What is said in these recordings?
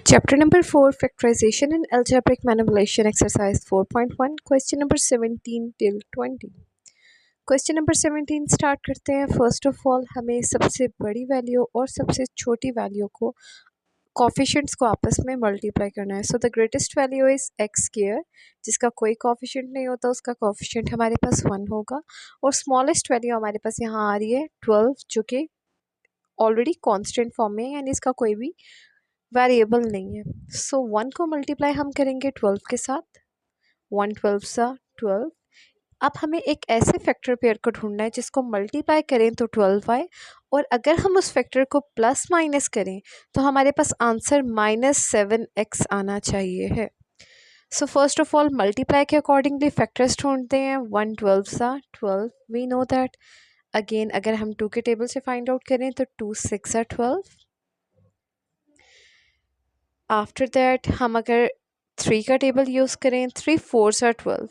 Chapter number 4 Factorization and Algebraic Manipulation Exercise 4.1 Question number 17 till 20 question number 17 start करते हैं। First of all हमें सबसे बड़ी value और सबसे छोटी वैल्यू को कोफिशिएंट्स को आपस में मल्टीप्लाई करना है। So the greatest value is x square, जिसका कोई कोफिशिएंट नहीं होता उसका कोफिशिएंट हमारे पास 1 होगा। और स्मॉलेस्ट वैल्यू हमारे पास यहाँ आ रही है 12, जो कि ऑलरेडी कॉन्स्टेंट फॉर्म में है, यानी इसका कोई भी वेरिएबल नहीं है। सो 1 को मल्टीप्लाई हम करेंगे 12 के साथ, 1 12 सा 12। अब हमें एक ऐसे फैक्टर पेयर को ढूंढना है जिसको मल्टीप्लाई करें तो 12 आए, और अगर हम उस फैक्टर को प्लस माइनस करें तो हमारे पास आंसर -7x आना चाहिए है। So first of all multiply के अकॉर्डिंगली फैक्टर्स ढूंढते हैं। 1 12 सा 12, वी नो दैट। अगेन अगर हम 2 के टेबल से फाइंड आउट करें तो 2 6 सा 12। आफ्टर दैट हम अगर 3 का टेबल यूज़ करें, 3 4 सा 12।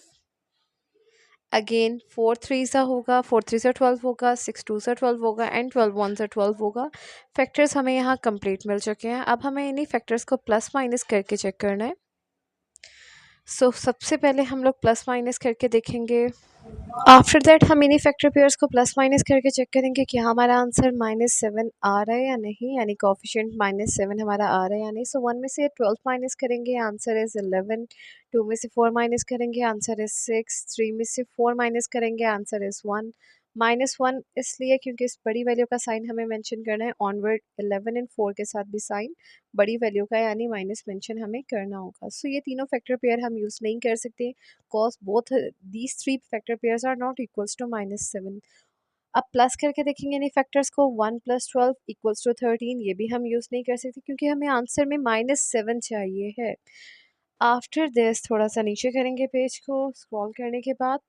अगेन 4 3 सा होगा, 4 3 सा 12 होगा, 6 2 सा 12 होगा एंड 12 1 सा 12 होगा। फैक्टर्स हमें यहाँ कंप्लीट मिल चुके हैं। अब हमें इन्हीं फैक्टर्स को प्लस माइनस करके चेक करना है। सो सबसे पहले हम लोग प्लस माइनस करके देखेंगे। आफ्टर दैट हम इन्हीं फैक्टर पेयर्स को प्लस माइनस करके चेक करेंगे कि हमारा आंसर -7 आ रहा है या नहीं, यानी कोफिशिएंट -7 हमारा आ रहा है या नहीं। सो 1 में से 12 माइनस करेंगे, आंसर इज़ 11। 2 में से 4 माइनस करेंगे, आंसर इज़ 6। 3 में से 4 माइनस करेंगे, आंसर इज़ 1। -1 इसलिए क्योंकि इस बड़ी वैल्यू का साइन हमें मेंशन करना है ऑनवर्ड। 11 एंड 4 के साथ भी साइन बड़ी वैल्यू का यानी माइनस मेंशन हमें करना होगा। सो ये तीनों फैक्टर पेयर हम यूज़ नहीं कर सकते, cause both these three factor pairs are not equals to -7। अब प्लस करके देखेंगे इन फैक्टर्स को। 1 + 12 = 13, ये भी हम यूज़ नहीं कर सकते क्योंकि हमें आंसर में -7 चाहिए है। आफ्टर दिस थोड़ा सा नीचे करेंगे पेज को स्क्रॉल करने के बाद।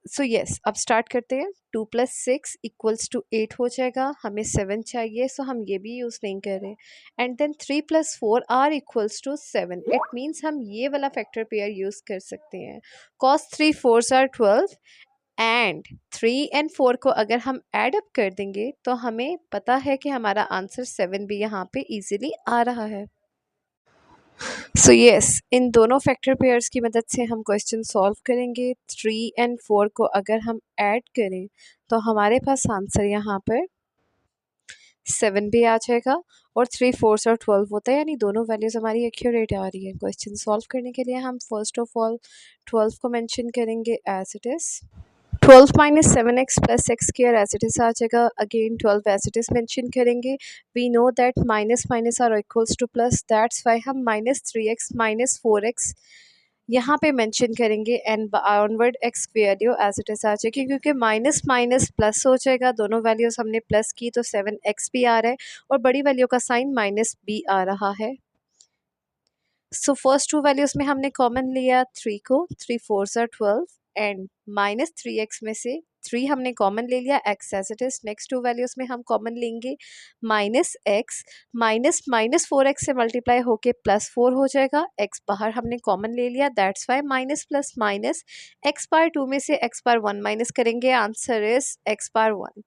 सो यस अब स्टार्ट करते हैं। 2 + 6 = 8 हो जाएगा, हमें 7 चाहिए, सो हम ये भी यूज़ नहीं कर रहे। And then 3 + 4 are = 7। It means हम ये वाला फैक्टर पेयर यूज़ कर सकते हैं। cos 3 4s are 12 and 3 and 4 को अगर हम ऐड अप कर देंगे तो हमें पता है कि हमारा आंसर 7 भी यहाँ पे इजीली आ रहा है। सो यस इन दोनों फैक्टर पेयर्स की मदद से हम क्वेश्चन सॉल्व करेंगे। 3 एंड 4 को अगर हम ऐड करें तो हमारे पास आंसर यहाँ पर 7 भी आ जाएगा, और 3 4 और 12 होता है, यानी दोनों वैल्यूज़ हमारी एक्यूरेट आ रही है। क्वेश्चन सॉल्व करने के लिए हम फर्स्ट ऑफ ऑल 12 को मेंशन करेंगे as it is. 12 - 7x + x square as it is आ जाएगा। Again 12 as it is mention करेंगे। We know that minus minus are equals to plus, that's why हम -3x -4x यहाँ पे mention करेंगे and onward x value as it is आ जाएगी, क्योंकि माइनस माइनस प्लस हो जाएगा। दोनों वैल्यूज़ हमने प्लस की तो 7x भी आ रहा है और बड़ी वैल्यू का साइन -b आ रहा है। सो फर्स्ट टू वैल्यूज़ में हमने कॉमन लिया 3 को, 3 4s are 12 एंड -3x में से 3 हमने कॉमन ले लिया, x as it is. Next two values में हम कॉमन लेंगे -x, -4x से मल्टीप्लाई होके +4 हो जाएगा। x बाहर हमने कॉमन ले लिया, that's why minus plus minus x/2 में से x/1 माइनस करेंगे, answer is x/1।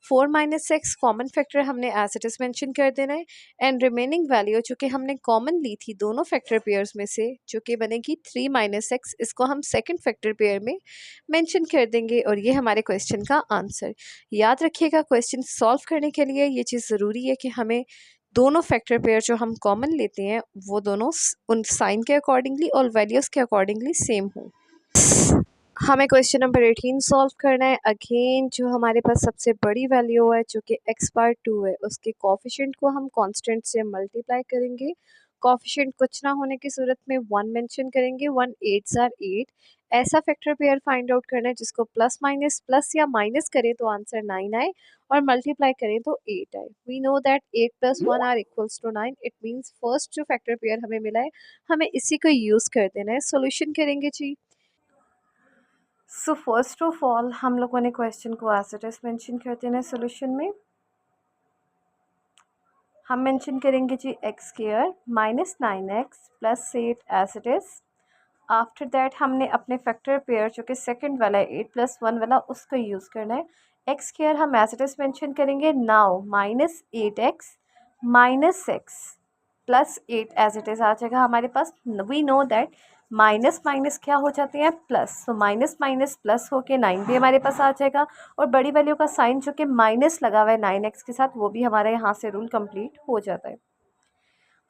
4 - x common factor हमने एज इट इज़ मेंशन कर देना है एंड रिमेनिंग वैल्यू जो कि हमने कॉमन ली थी दोनों फैक्टर पेयर्स में से, जो कि बनेगी 3 - x, इसको हम सेकंड फैक्टर पेयर में मेंशन कर देंगे और ये हमारे क्वेश्चन का आंसर। याद रखिएगा क्वेश्चन सॉल्व करने के लिए ये चीज़ ज़रूरी है कि हमें दोनों फैक्टर पेयर जो हम कॉमन लेते हैं वो दोनों उन साइन के अकॉर्डिंगली और वैल्यूज़ के अकॉर्डिंगली सेम हो। हमें क्वेश्चन नंबर 18 सॉल्व करना है। अगेन जो हमारे पास सबसे बड़ी वैल्यू है जो कि x/2 है, उसके कोफिशिएंट को हम कांस्टेंट से मल्टीप्लाई करेंगे। कोफिशिएंट कुछ ना होने की सूरत में 1 मेंशन करेंगे। 1 8s are 8। ऐसा फैक्टर पेयर फाइंड आउट करना है जिसको प्लस या माइनस करें तो आंसर 9 आए और मल्टीप्लाई करें तो 8 आए। We know that 8 + 1 are equals to 9। It means first जो फैक्टर पेयर हमें मिला है हमें इसी को यूज़ कर देना है। सोल्यूशन करेंगे जी। सो फर्स्ट ऑफ ऑल हम लोगों ने क्वेश्चन को एज इट इज़ मेंशन कर देना है। सोल्यूशन में हम मेंशन करेंगे जी x² -9x + 8 as it is. After that हमने अपने फैक्टर पेयर जो कि सेकंड वाला है 8 + 1 वाला, उसको यूज़ करना है। x² हम एज इट इज़ मेंशन करेंगे। Now -8x - x +8 as it is आ जाएगा हमारे पास। We know that minus minus क्या हो जाते हैं plus, so minus minus plus होके 9 भी हमारे पास आ जाएगा। और बड़ी वैल्यू का साइन जो कि माइनस लगा हुआ है 9x के साथ, वो भी हमारे यहाँ से रूल कंप्लीट हो जाता है।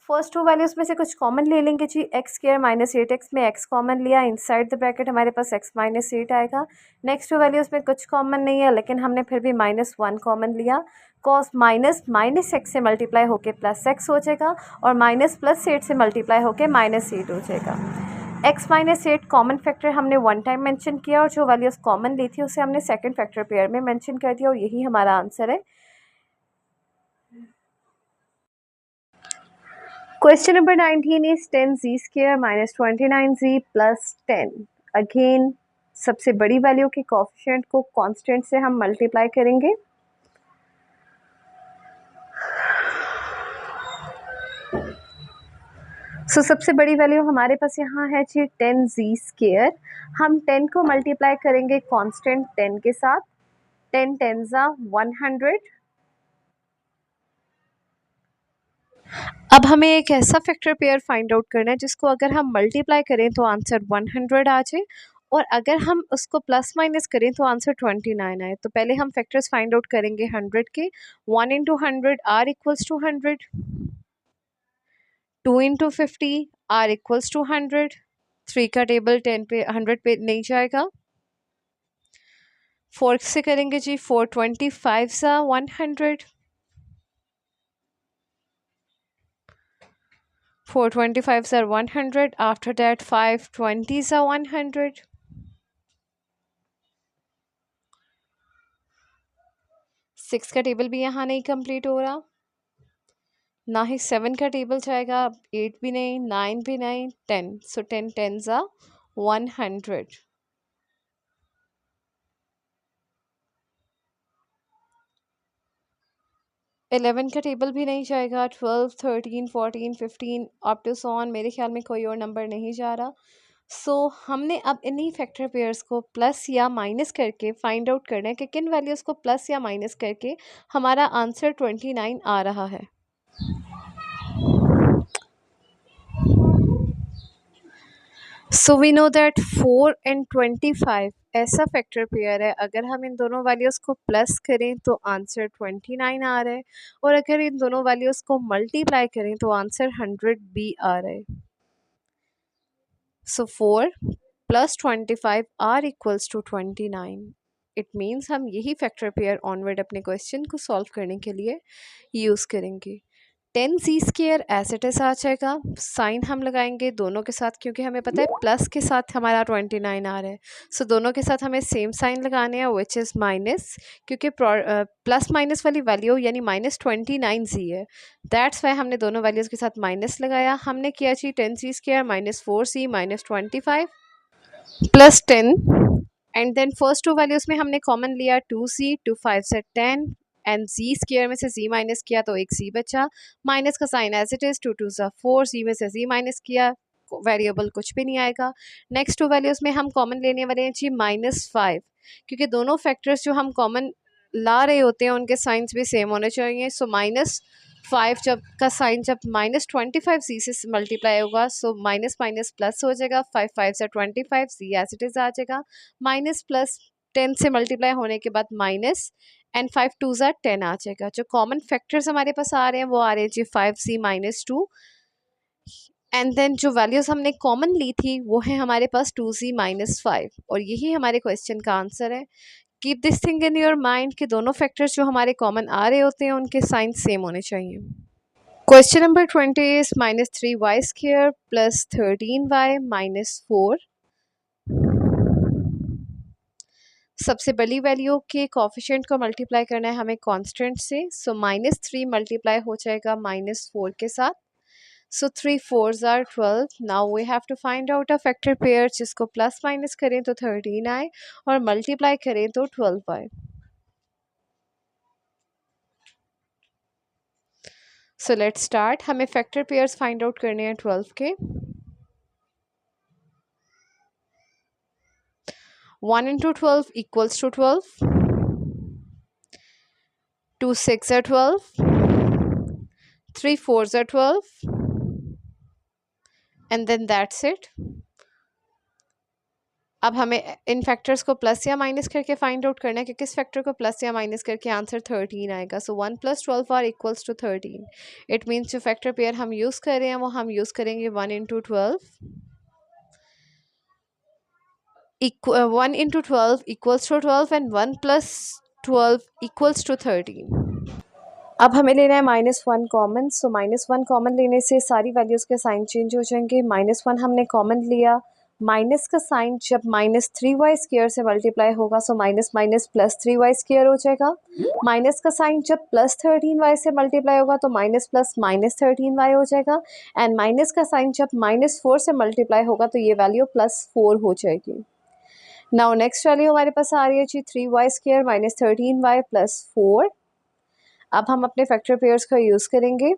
फर्स्ट टू वैल्यूज में से कुछ कॉमन ले लेंगे जी। x² -8x में x कॉमन लिया, इनसाइड द ब्रैकेट हमारे पास x-8 आएगा। नेक्स्ट टू वैल्यूज में कुछ कॉमन नहीं है, लेकिन हमने फिर भी -1 कॉमन लिया। कॉस माइनस माइनस एक्स से मल्टीप्लाई होके +x हो जाएगा, और माइनस प्लस 8 से मल्टीप्लाई होके -8 हो जाएगा। x-8 कॉमन फैक्टर हमने वन टाइम मेंशन किया, और जो वैल्यूज कॉमन ली थी उसे हमने सेकंड फैक्टर पेयर में मेंशन कर दिया, और यही हमारा आंसर है। Question number 19 is 10z² -29z plus 10. Again, सबसे बड़ी वैल्यू के कोफिशिएंट को कांस्टेंट से हम मल्टीप्लाई करेंगे। सबसे बड़ी वैल्यू हमारे पास यहाँ है जी 10z²। हम 10 को मल्टीप्लाई करेंगे कांस्टेंट 10 के साथ। 10 10s 100। अब हमें एक ऐसा फैक्टर पेयर फाइंड आउट करना है जिसको अगर हम मल्टीप्लाई करें तो आंसर 100 आ जाए, और अगर हम उसको प्लस माइनस करें तो आंसर 29 आए। तो पहले हम फैक्टर्स फाइंड आउट करेंगे 100 के। 1 × 100 r = 100, 2 × 50 r = 100। 3 का टेबल 10 पे 100 पे नहीं जाएगा। 4 से करेंगे जी। 4 25 100, 4 25 100। After that 5 20s 100। 6 का टेबल भी यहाँ नहीं कंप्लीट हो रहा, ना ही 7 का टेबल जाएगा, 8 भी नहीं, 9 भी नहीं, 10। सो 10 10s 100। 11 का टेबल भी नहीं जाएगा। 12 13 14 15 अप टू सो ऑन। मेरे ख्याल में कोई और नंबर नहीं जा रहा। हमने अब इन्हीं फैक्टर पेयर्स को प्लस या माइनस करके फाइंड आउट करना है कि किन वैल्यूज़ को प्लस या माइनस करके हमारा आंसर 29 आ रहा है। So we know that 4 and 25 ऐसा फैक्टर पेयर है, अगर हम इन दोनों वैल्यूज़ को प्लस करें तो आंसर 29 आ रहा है, और अगर इन दोनों वैल्यूज़ को मल्टीप्लाई करें तो आंसर 100 भी आ रहा है। सो 4 + 25 r = 29। इट मीन्स हम यही फैक्टर पेयर ऑनवर्ड अपने क्वेश्चन को सॉल्व करने के लिए यूज़ करेंगे। 10z² एज इट इज़ आ जाएगा। साइन हम लगाएंगे दोनों के साथ, क्योंकि हमें पता है प्लस के साथ हमारा 29 आ रहा है। सो दोनों के साथ हमें सेम साइन लगाने हैं, विच इज़ माइनस, क्योंकि प्लस माइनस वाली वैल्यू यानी -29z है। दैट्स वाई हमने दोनों वैल्यूज़ के साथ माइनस लगाया। हमने किया जी 10z² -4z -25 + 10, and then first two values में हमने कॉमन लिया 2z, 2 5 से 10, एंड z² में से z माइनस किया तो एक z बचा। माइनस का sign as it is, 2 2 4, z में से z माइनस किया, वेरिएबल कुछ भी नहीं आएगा। नेक्स्ट टू वैल्यूज़ में हम कॉमन लेने वाले हैं जी -5, क्योंकि दोनों फैक्टर्स जो हम कॉमन ला रहे होते हैं उनके साइंस भी सेम होने चाहिए। सो -5 जब का साइन जब -25 z से मल्टीप्लाई होगा, सो माइनस माइनस प्लस हो जाएगा। 5 5 से 25, z एज इट इज़ आ जाएगा। माइनस प्लस 10 से मल्टीप्लाई होने के बाद माइनस, एंड 5 2 10 आ जाएगा। जो कॉमन फैक्टर्स हमारे पास आ रहे हैं वो आ रहे हैं जी 5z -2, एंड देन जो वैल्यूज़ हमने कॉमन ली थी वो है हमारे पास 2z -5, और यही हमारे क्वेश्चन का आंसर है। Keep this thing in your mind कि दोनों फैक्टर्स जो हमारे कॉमन आ रहे होते हैं उनके साइन सेम होने चाहिए। Question number 20 is -3y² + 13y -4। सबसे बड़ी वैल्यू के कोफिशिएंट को मल्टीप्लाई करना है हमें कांस्टेंट से। सो -3 मल्टीप्लाई हो जाएगा -4 के साथ। So 3 4s 12। Now we have to find out a factor pair जिसको प्लस माइनस करें तो 13 आए, और मल्टीप्लाई करें तो 12 आए। So let's start. हमें फैक्टर पेयर्स फाइंड आउट करने हैं 12 के। 1 × 12 = 12, 2 6 12, 3 4s 12, and then that's it. अब हमें इन फैक्टर्स को प्लस या माइनस करके फाइंड आउट करना है कि किस फैक्टर को प्लस या माइनस करके आंसर 13 आएगा। So 1 + 12 are equals to 13। It means जो फैक्टर पेयर हम यूज़ कर रहे हैं वो हम यूज़ करेंगे 1 × 12 1 × 12 equals to 12 and 1 + 12 equals to 13। अब हमें लेना है -1 कॉमन। सो -1 कॉमन लेने से सारी वैल्यूज़ के साइन चेंज हो जाएंगे। -1 हमने कॉमन लिया, माइनस का साइन जब -3y² से मल्टीप्लाई होगा सो माइनस माइनस +3y² हो जाएगा। माइनस का साइन जब +13y से मल्टीप्लाई होगा तो माइनस प्लस -13y हो जाएगा। एंड माइनस का साइन जब -4 से मल्टीप्लाई होगा तो ये वैल्यू +4 हो जाएगी। नाउ नेक्स्ट वैल्यू हमारे पास आ रही है जी 3y² - 13y + 4। अब हम अपने फैक्टर पेयर्स का यूज़ करेंगे।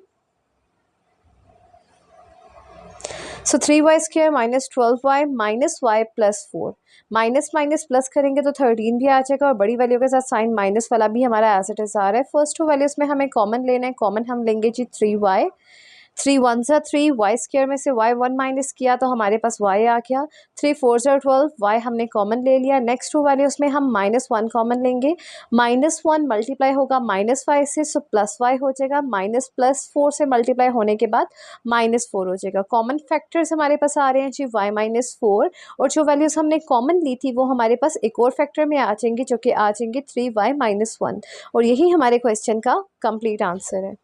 सो 3y² - 12y - y + 4। Minus minus plus करेंगे तो 13 भी आ जाएगा और बड़ी वैल्यू के साथ साइन माइनस वाला भी हमारा एज इट इज़ आ रहा है। फर्स्ट टू वैल्यूज़ में हमें कॉमन लेना है। कॉमन हम लेंगे जी 3y। 3 1 ज़ा 3, y² में से y1 माइनस किया तो हमारे पास y आ गया। 3 4 ज़ा 12, y हमने कॉमन ले लिया। नेक्स्ट टू वैल्यूज़ में हम -1 कॉमन लेंगे। -1 मल्टीप्लाई होगा -5 से सो +y हो जाएगा। माइनस प्लस 4 से मल्टीप्लाई होने के बाद -4 हो जाएगा। कॉमन फैक्टर्स हमारे पास आ रहे हैं जी y - 4 और जो वैल्यूज़ हमने कॉमन ली थी वो हमारे पास एक और फैक्टर में आ जाएंगी जो कि आ जाएंगी 3y - 1 और यही हमारे क्वेश्चन का कंप्लीट आंसर है।